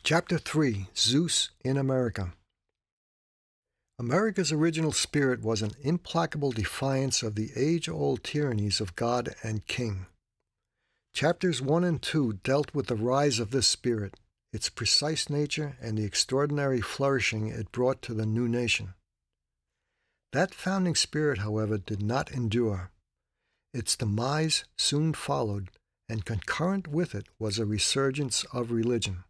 Chapter 3, Zeus in America. America's original spirit was an implacable defiance of the age-old tyrannies of God and King. Chapters 1 and 2 dealt with the rise of this spirit, its precise nature, and the extraordinary flourishing it brought to the new nation. That founding spirit, however, did not endure. Its demise soon followed, and concurrent with it was a resurgence of religion.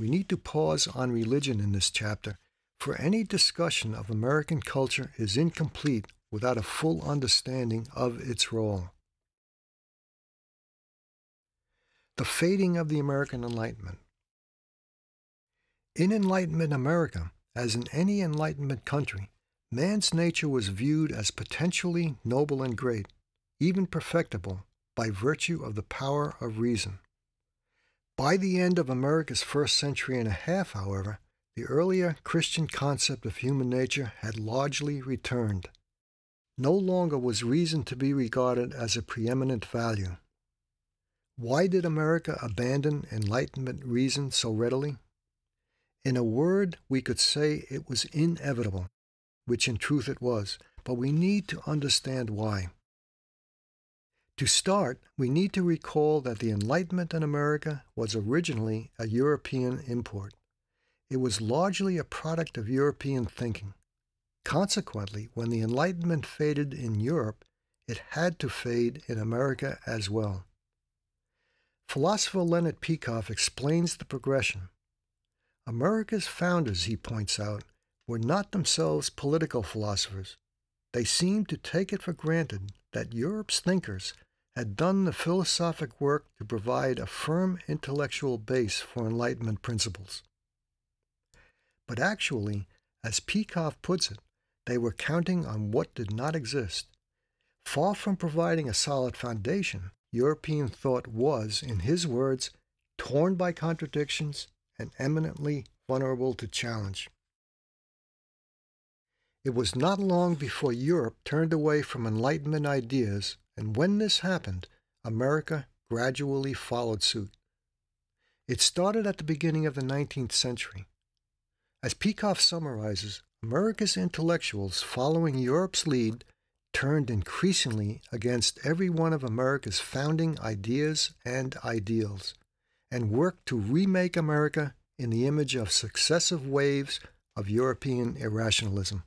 We need to pause on religion in this chapter, for any discussion of American culture is incomplete without a full understanding of its role. The fading of the American Enlightenment. In Enlightenment America, as in any Enlightenment country, man's nature was viewed as potentially noble and great, even perfectible, by virtue of the power of reason. By the end of America's first century and a half, however, the earlier Christian concept of human nature had largely returned. No longer was reason to be regarded as a preeminent value. Why did America abandon Enlightenment reason so readily? In a word, we could say it was inevitable, which in truth it was, but we need to understand why. To start, we need to recall that the Enlightenment in America was originally a European import. It was largely a product of European thinking. Consequently, when the Enlightenment faded in Europe, it had to fade in America as well. Philosopher Leonard Peikoff explains the progression. America's founders, he points out, were not themselves political philosophers. They seemed to take it for granted that Europe's thinkers had done the philosophic work to provide a firm intellectual base for Enlightenment principles. But actually, as Peikoff puts it, they were counting on what did not exist. Far from providing a solid foundation, European thought was, in his words, torn by contradictions and eminently vulnerable to challenge. It was not long before Europe turned away from Enlightenment ideas, and when this happened, America gradually followed suit. It started at the beginning of the 19th century. As Peikoff summarizes, America's intellectuals, following Europe's lead, turned increasingly against every one of America's founding ideas and ideals, and worked to remake America in the image of successive waves of European irrationalism.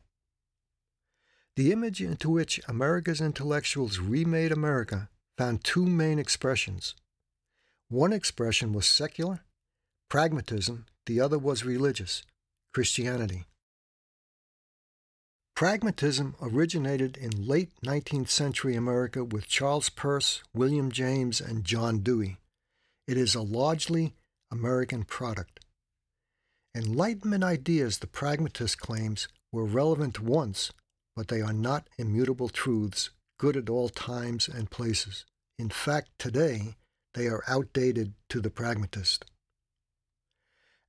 The image into which America's intellectuals remade America found two main expressions. One expression was secular, pragmatism; the other was religious, Christianity. Pragmatism originated in late 19th century America with Charles Peirce, William James, and John Dewey. It is a largely American product. Enlightenment ideas, the pragmatist claims, were relevant once, but they are not immutable truths, good at all times and places. In fact, today, they are outdated to the pragmatist.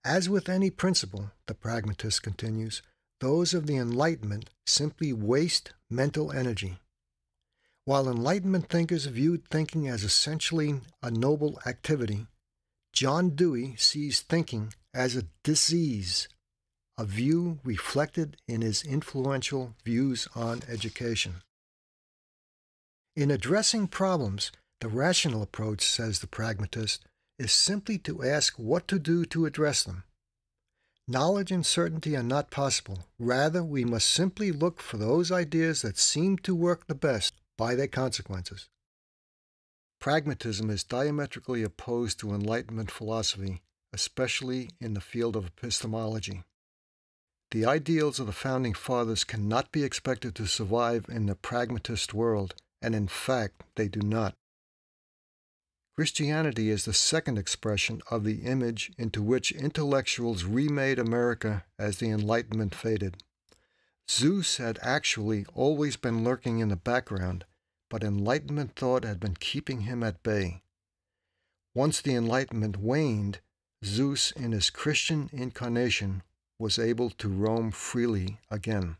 As with any principle, the pragmatist continues, those of the Enlightenment simply waste mental energy. While Enlightenment thinkers viewed thinking as essentially a noble activity, John Dewey sees thinking as a disease, a view reflected in his influential views on education. In addressing problems, the rational approach, says the pragmatist, is simply to ask what to do to address them. Knowledge and certainty are not possible. Rather, we must simply look for those ideas that seem to work the best by their consequences. Pragmatism is diametrically opposed to Enlightenment philosophy, especially in the field of epistemology. The ideals of the Founding Fathers cannot be expected to survive in the pragmatist world, and in fact, they do not. Christianity is the second expression of the image into which intellectuals remade America as the Enlightenment faded. Zeus had actually always been lurking in the background, but Enlightenment thought had been keeping him at bay. Once the Enlightenment waned, Zeus, in his Christian incarnation, was able to roam freely again.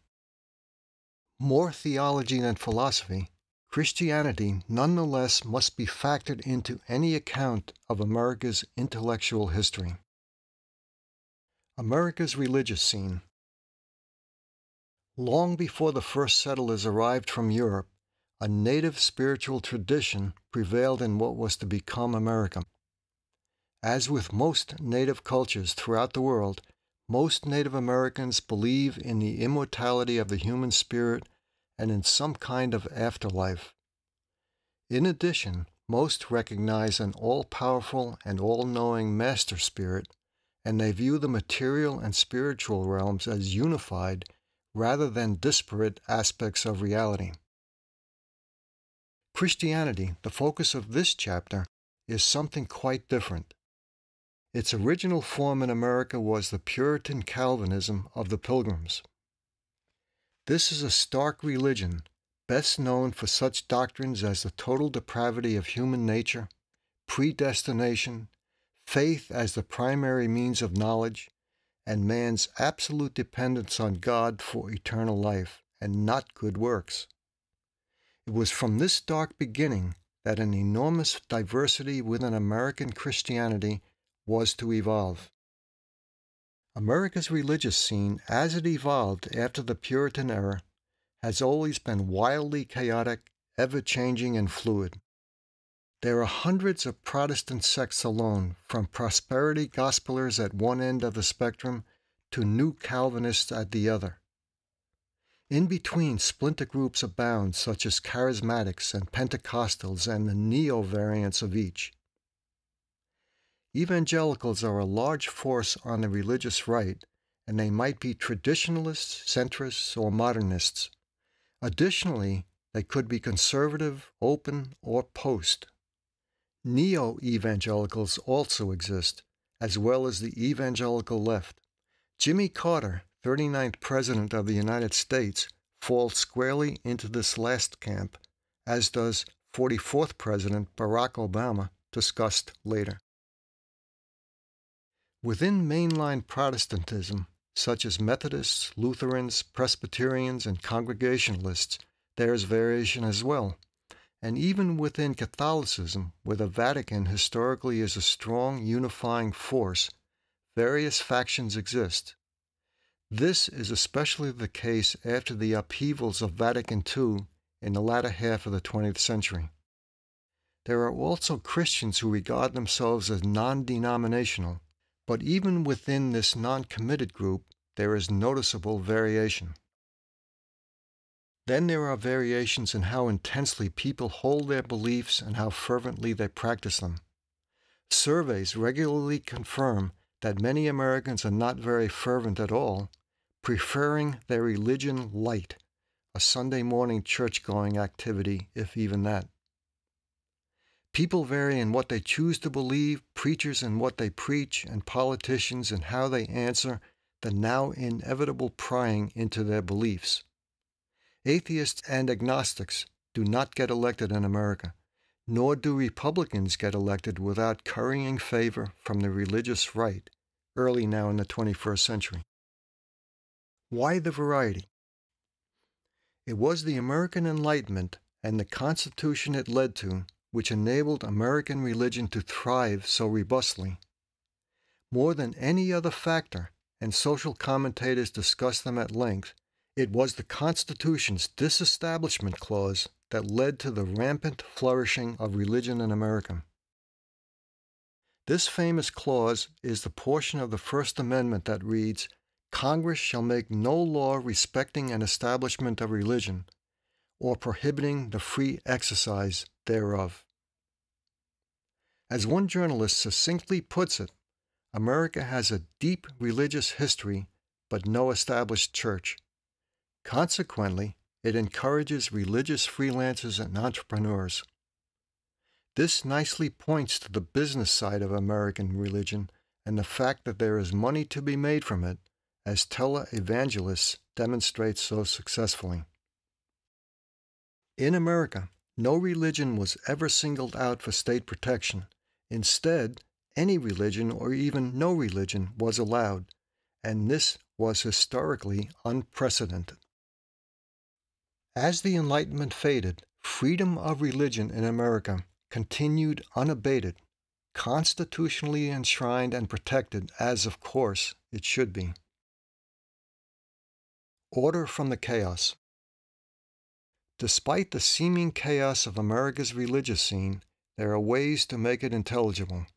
More theology than philosophy, Christianity nonetheless must be factored into any account of America's intellectual history. America's religious scene. Long before the first settlers arrived from Europe, a native spiritual tradition prevailed in what was to become America. As with most native cultures throughout the world, most Native Americans believe in the immortality of the human spirit and in some kind of afterlife. In addition, most recognize an all-powerful and all-knowing master spirit, and they view the material and spiritual realms as unified rather than disparate aspects of reality. Christianity, the focus of this chapter, is something quite different. Its original form in America was the Puritan Calvinism of the Pilgrims. This is a stark religion, best known for such doctrines as the total depravity of human nature, predestination, faith as the primary means of knowledge, and man's absolute dependence on God for eternal life, and not good works. It was from this dark beginning that an enormous diversity within American Christianity was to evolve. America's religious scene, as it evolved after the Puritan era, has always been wildly chaotic, ever-changing, and fluid. There are hundreds of Protestant sects alone, from prosperity gospelers at one end of the spectrum to new Calvinists at the other. In between, splinter groups abound, such as Charismatics and Pentecostals and the neo-variants of each. Evangelicals are a large force on the religious right, and they might be traditionalists, centrists, or modernists. Additionally, they could be conservative, open, or post. Neo-evangelicals also exist, as well as the evangelical left. Jimmy Carter, 39th President of the United States, falls squarely into this last camp, as does 44th President Barack Obama, discussed later. Within mainline Protestantism, such as Methodists, Lutherans, Presbyterians, and Congregationalists, there is variation as well. And even within Catholicism, where the Vatican historically is a strong unifying force, various factions exist. This is especially the case after the upheavals of Vatican II in the latter half of the 20th century. There are also Christians who regard themselves as non-denominational, but even within this non-committed group, there is noticeable variation. Then there are variations in how intensely people hold their beliefs and how fervently they practice them. Surveys regularly confirm that many Americans are not very fervent at all, preferring their religion light, a Sunday morning church-going activity, if even that. People vary in what they choose to believe, preachers in what they preach, and politicians in how they answer the now inevitable prying into their beliefs. Atheists and agnostics do not get elected in America, nor do Republicans get elected without currying favor from the religious right, early now in the 21st century. Why the variety? It was the American Enlightenment and the Constitution it led to which enabled American religion to thrive so robustly. More than any other factor, and social commentators discuss them at length, it was the Constitution's Disestablishment Clause that led to the rampant flourishing of religion in America. This famous clause is the portion of the First Amendment that reads, "Congress shall make no law respecting an establishment of religion, or prohibiting the free exercise thereof." As one journalist succinctly puts it, America has a deep religious history, but no established church. Consequently, it encourages religious freelancers and entrepreneurs. This nicely points to the business side of American religion and the fact that there is money to be made from it, as televangelists demonstrate so successfully. In America, no religion was ever singled out for state protection. Instead, any religion or even no religion was allowed, and this was historically unprecedented. As the Enlightenment faded, freedom of religion in America continued unabated. constitutionally enshrined and protected, as of course it should be. Order from the chaos. Despite the seeming chaos of America's religious scene, there are ways to make it intelligible.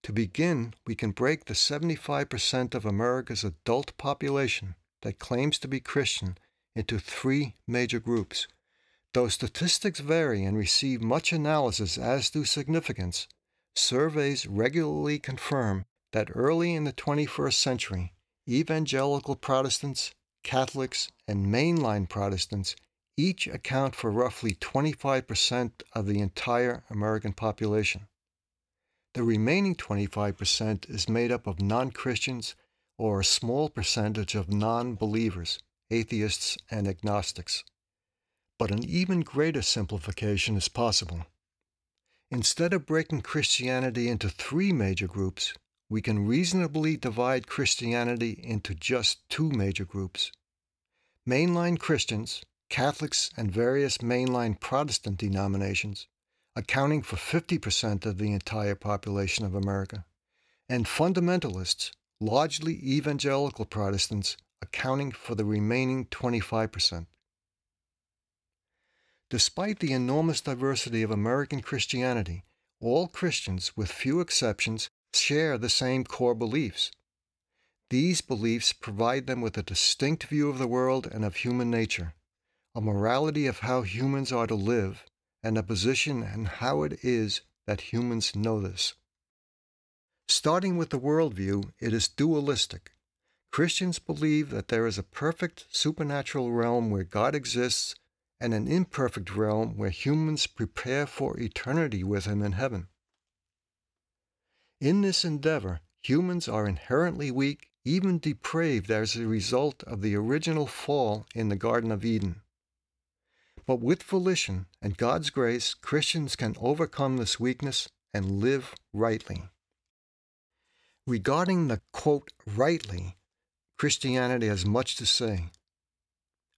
To begin, we can break the 75% of America's adult population that claims to be Christian into three major groups. Though statistics vary and receive much analysis as do significance, surveys regularly confirm that early in the 21st century, evangelical Protestants, Catholics, and mainline Protestants each account for roughly 25% of the entire American population. The remaining 25% is made up of non-Christians or a small percentage of non-believers, atheists, and agnostics. But an even greater simplification is possible. Instead of breaking Christianity into three major groups, we can reasonably divide Christianity into just two major groups. Mainline Christians, Catholics, and various mainline Protestant denominations, accounting for 50% of the entire population of America, and fundamentalists, largely evangelical Protestants, accounting for the remaining 25%. Despite the enormous diversity of American Christianity, all Christians, with few exceptions, share the same core beliefs. These beliefs provide them with a distinct view of the world and of human nature, a morality of how humans are to live, and a position on how it is that humans know this. Starting with the worldview, it is dualistic. Christians believe that there is a perfect supernatural realm where God exists and an imperfect realm where humans prepare for eternity with Him in heaven. In this endeavor, humans are inherently weak, even depraved as a result of the original fall in the Garden of Eden. But with volition and God's grace, Christians can overcome this weakness and live rightly. Regarding the, quote, rightly, Christianity has much to say.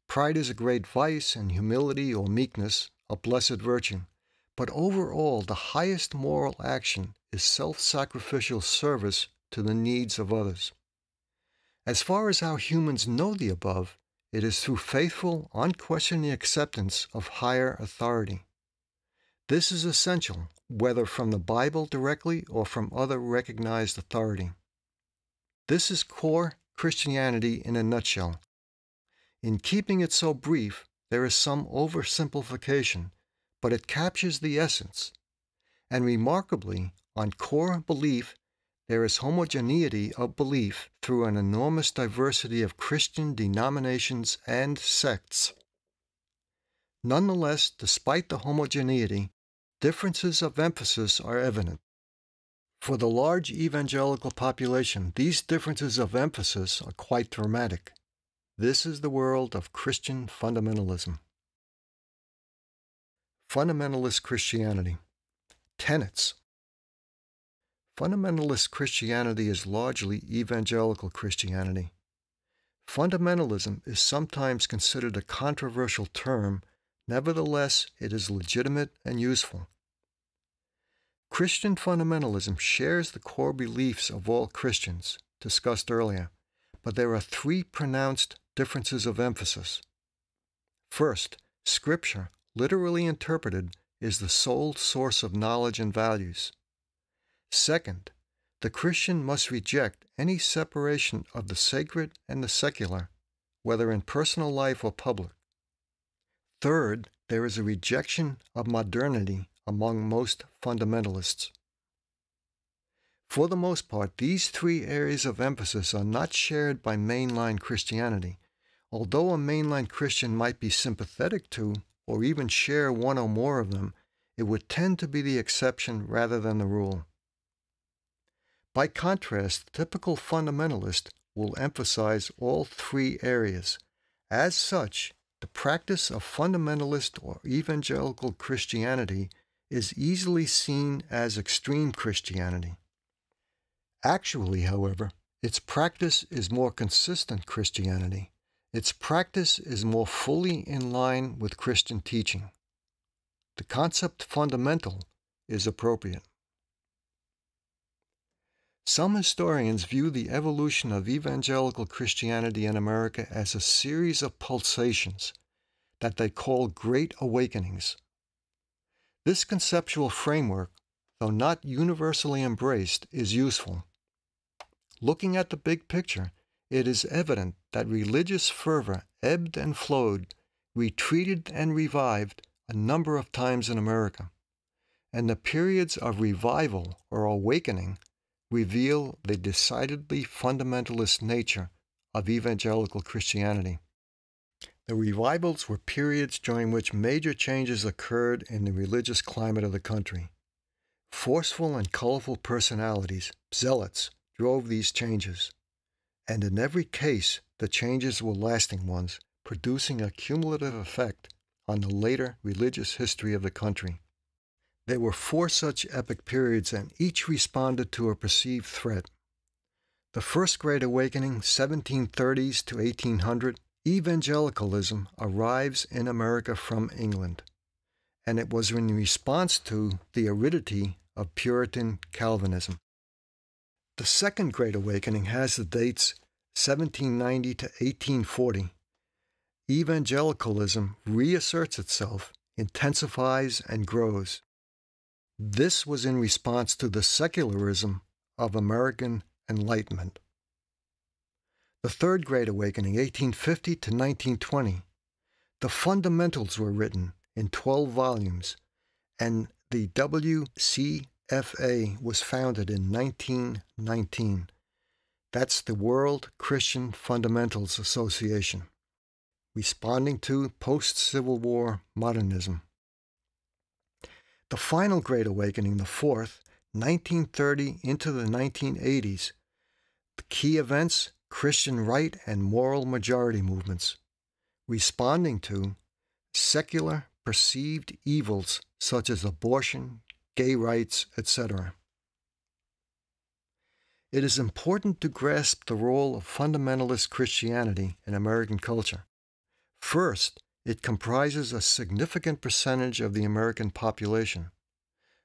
Pride is a great vice, and humility or meekness a blessed virtue. But overall, the highest moral action is self-sacrificial service to the needs of others. As far as how humans know the above, it is through faithful, unquestioning acceptance of higher authority. This is essential, whether from the Bible directly or from other recognized authority. This is core Christianity in a nutshell. In keeping it so brief, there is some oversimplification, but it captures the essence. And remarkably, on core belief, there is homogeneity of belief through an enormous diversity of Christian denominations and sects. Nonetheless, despite the homogeneity, differences of emphasis are evident. For the large evangelical population, these differences of emphasis are quite dramatic. This is the world of Christian fundamentalism. Fundamentalist Christianity. Tenets. Fundamentalist Christianity is largely evangelical Christianity. Fundamentalism is sometimes considered a controversial term, nevertheless it is legitimate and useful. Christian fundamentalism shares the core beliefs of all Christians, discussed earlier, but there are three pronounced differences of emphasis. First, Scripture, literally interpreted, is the sole source of knowledge and values. Second, the Christian must reject any separation of the sacred and the secular, whether in personal life or public. Third, there is a rejection of modernity among most fundamentalists. For the most part, these three areas of emphasis are not shared by mainline Christianity, although a mainline Christian might be sympathetic to or even share one or more of them. It would tend to be the exception rather than the rule. By contrast, the typical fundamentalist will emphasize all three areas. As such, the practice of fundamentalist or evangelical Christianity is easily seen as extreme Christianity. Actually, however, its practice is more consistent Christianity. Its practice is more fully in line with Christian teaching. The concept fundamental is appropriate. Some historians view the evolution of evangelical Christianity in America as a series of pulsations that they call Great Awakenings. This conceptual framework, though not universally embraced, is useful. Looking at the big picture, it is evident that religious fervor ebbed and flowed, retreated and revived a number of times in America, and the periods of revival or awakening reveal the decidedly fundamentalist nature of evangelical Christianity. The revivals were periods during which major changes occurred in the religious climate of the country. Forceful and colorful personalities, zealots, drove these changes, and in every case the changes were lasting ones, producing a cumulative effect on the later religious history of the country. There were 4 such epic periods, and each responded to a perceived threat. The First Great Awakening, 1730s to 1800, evangelicalism arrives in America from England, and it was in response to the aridity of Puritan Calvinism. The Second Great Awakening has the dates 1790 to 1840. Evangelicalism reasserts itself, intensifies, and grows. This was in response to the secularism of American Enlightenment. The Third Great Awakening, 1850 to 1920. The fundamentals were written in 12 volumes, and the WCFA was founded in 1919. That's the World Christian Fundamentals Association, responding to post-Civil War modernism. The final Great Awakening, the fourth, 1930 into the 1980s. The key events, Christian right and moral majority movements, responding to secular perceived evils such as abortion, gay rights, etc. It is important to grasp the role of fundamentalist Christianity in American culture. First, it comprises a significant percentage of the American population.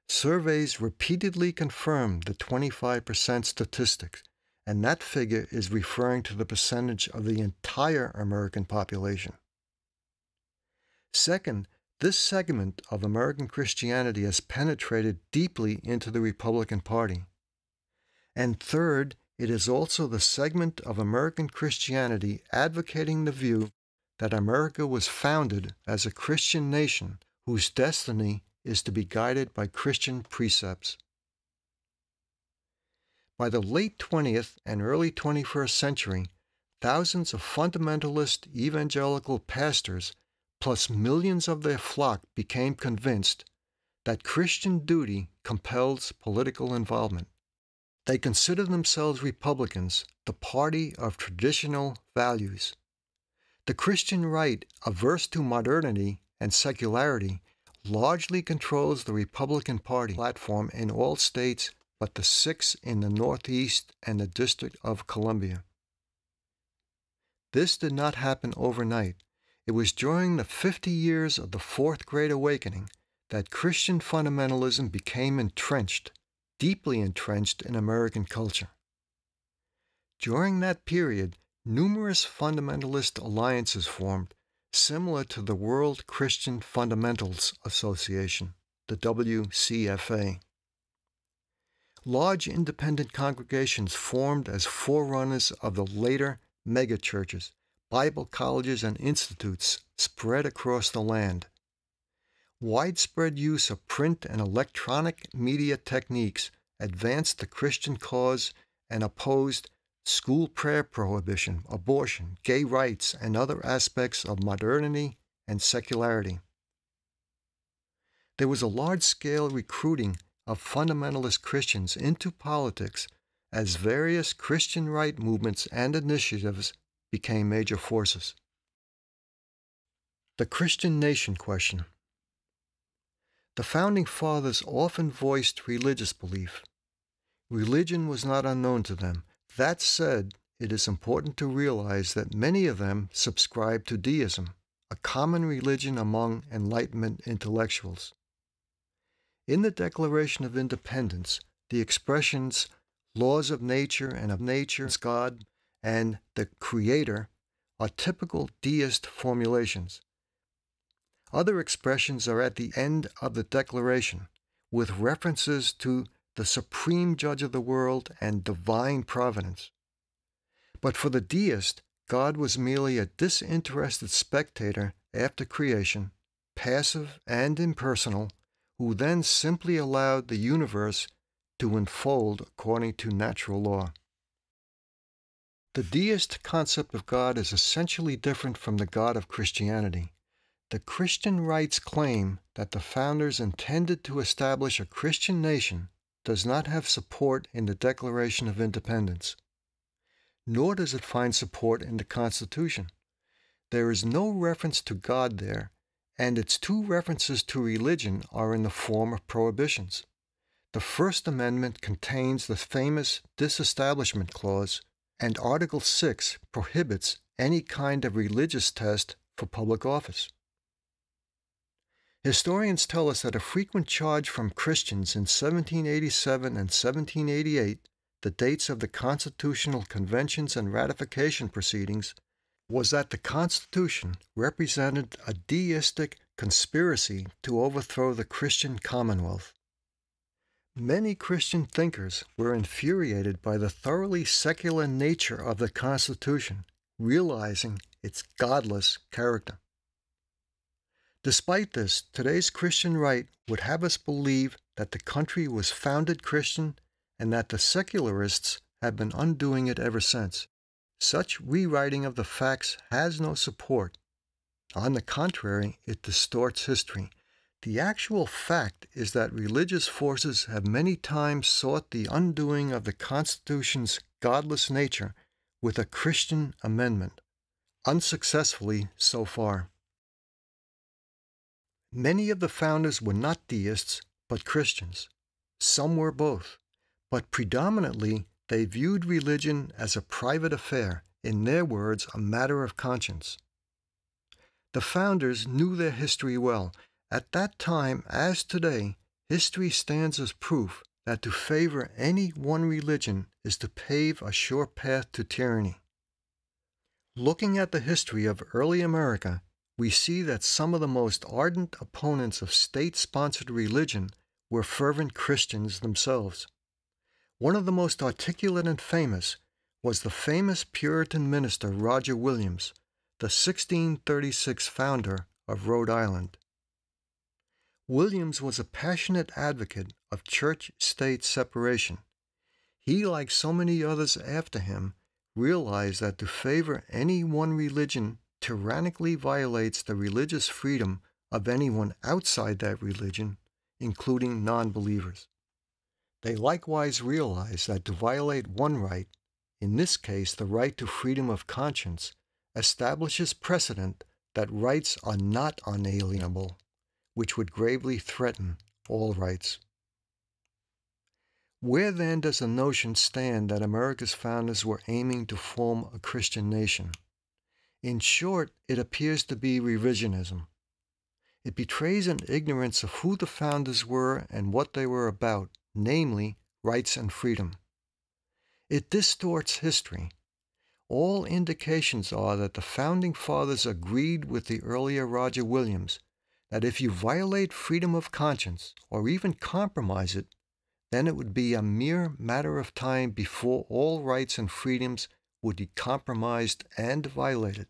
Surveys repeatedly confirm the 25% statistics, and that figure is referring to the percentage of the entire American population. Second, this segment of American Christianity has penetrated deeply into the Republican Party. And third, it is also the segment of American Christianity advocating the view that America was founded as a Christian nation whose destiny is to be guided by Christian precepts. By the late 20th and early 21st century, thousands of fundamentalist evangelical pastors, plus millions of their flock, became convinced that Christian duty compels political involvement. They consider themselves Republicans, the party of traditional values. The Christian right, averse to modernity and secularity, largely controls the Republican Party platform in all states but the 6 in the Northeast and the District of Columbia. This did not happen overnight. It was during the 50 years of the Fourth Great Awakening that Christian fundamentalism became entrenched, deeply entrenched in American culture. During that period, numerous fundamentalist alliances formed, similar to the World Christian Fundamentals Association, the WCFA. Large independent congregations formed as forerunners of the later megachurches, Bible colleges, and institutes spread across the land. Widespread use of print and electronic media techniques advanced the Christian cause and opposed school prayer prohibition, abortion, gay rights, and other aspects of modernity and secularity. There was a large-scale recruiting of fundamentalist Christians into politics as various Christian right movements and initiatives became major forces. The Christian nation question. The Founding Fathers often voiced religious belief. Religion was not unknown to them. That said, it is important to realize that many of them subscribed to deism, a common religion among Enlightenment intellectuals. In the Declaration of Independence, the expressions laws of nature and of nature's God, and the Creator are typical deist formulations. Other expressions are at the end of the declaration, with references to the supreme judge of the world and divine providence. But for the deist, God was merely a disinterested spectator after creation, passive and impersonal, who then simply allowed the universe to unfold according to natural law. The deist concept of God is essentially different from the God of Christianity. The Christian rights claim that the founders intended to establish a Christian nation does not have support in the Declaration of Independence, nor does it find support in the Constitution. There is no reference to God there, and its two references to religion are in the form of prohibitions. The First Amendment contains the famous Disestablishment Clause, and Article 6 prohibits any kind of religious test for public office. Historians tell us that a frequent charge from Christians in 1787 and 1788, the dates of the constitutional conventions and ratification proceedings, was that the Constitution represented a deistic conspiracy to overthrow the Christian Commonwealth. Many Christian thinkers were infuriated by the thoroughly secular nature of the Constitution, realizing its godless character. Despite this, today's Christian right would have us believe that the country was founded Christian and that the secularists have been undoing it ever since. Such rewriting of the facts has no support. On the contrary, it distorts history. The actual fact is that religious forces have many times sought the undoing of the Constitution's godless nature with a Christian amendment, unsuccessfully so far. Many of the founders were not deists, but Christians. Some were both, but predominantly they viewed religion as a private affair, in their words, a matter of conscience. The founders knew their history well. At that time, as today, history stands as proof that to favor any one religion is to pave a sure path to tyranny. Looking at the history of early America, we see that some of the most ardent opponents of state-sponsored religion were fervent Christians themselves. One of the most articulate and famous was the famous Puritan minister Roger Williams, the 1636 founder of Rhode Island. Williams was a passionate advocate of church-state separation. He, like so many others after him, realized that to favor any one religion tyrannically violates the religious freedom of anyone outside that religion, including non-believers. They likewise realized that to violate one right, in this case the right to freedom of conscience, establishes precedent that rights are not unalienable, which would gravely threaten all rights. Where then does the notion stand that America's founders were aiming to form a Christian nation? In short, it appears to be revisionism. It betrays an ignorance of who the founders were and what they were about, namely, rights and freedom. It distorts history. All indications are that the founding fathers agreed with the earlier Roger Williams that if you violate freedom of conscience, or even compromise it, then it would be a mere matter of time before all rights and freedoms would be compromised and violated.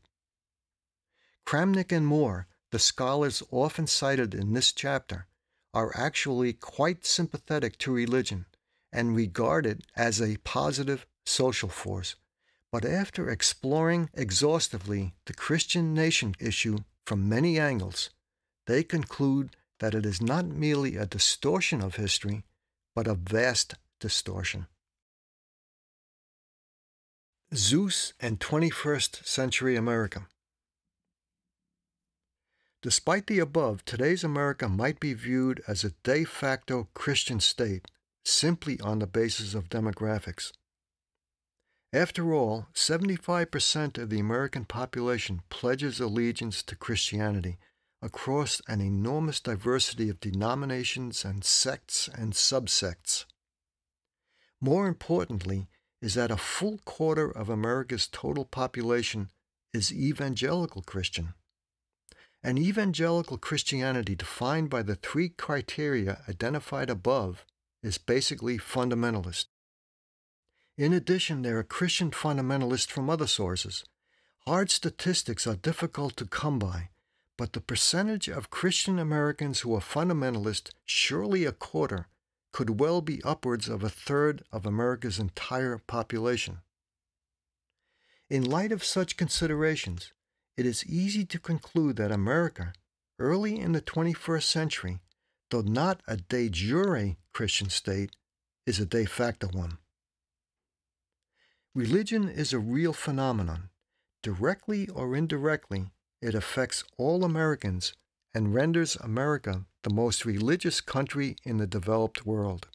Kramnik and Moore, the scholars often cited in this chapter, are actually quite sympathetic to religion and regard it as a positive social force. But after exploring exhaustively the Christian nation issue from many angles, they conclude that it is not merely a distortion of history, but a vast distortion. Zeus and 21st century America. Despite the above, today's America might be viewed as a de facto Christian state, simply on the basis of demographics. After all, 75% of the American population pledges allegiance to Christianity across an enormous diversity of denominations and sects and subsects. More importantly is that a full quarter of America's total population is evangelical Christian. And evangelical Christianity, defined by the three criteria identified above, is basically fundamentalist. In addition, there are Christian fundamentalists from other sources. Hard statistics are difficult to come by, but the percentage of Christian Americans who are fundamentalist, surely a quarter, could well be upwards of a third of America's entire population. In light of such considerations, it is easy to conclude that America, early in the 21st century, though not a de jure Christian state, is a de facto one. Religion is a real phenomenon. Directly or indirectly, it affects all Americans and renders America the most religious country in the developed world.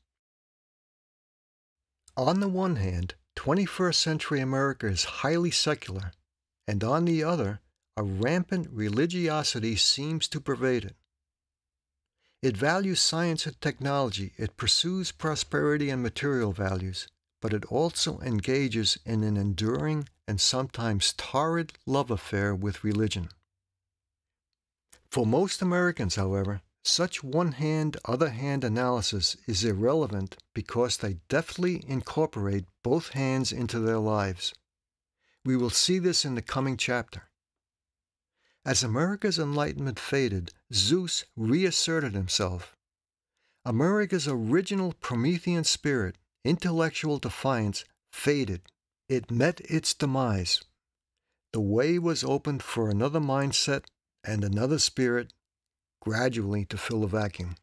On the one hand, 21st century America is highly secular, and on the other, a rampant religiosity seems to pervade it. It values science and technology, it pursues prosperity and material values, but it also engages in an enduring and sometimes torrid love affair with religion. For most Americans, however, such one-hand, other-hand analysis is irrelevant because they deftly incorporate both hands into their lives. We will see this in the coming chapter. As America's enlightenment faded, Zeus reasserted himself. America's original Promethean spirit, intellectual defiance, faded. It met its demise. The way was opened for another mindset and another spirit gradually to fill the vacuum.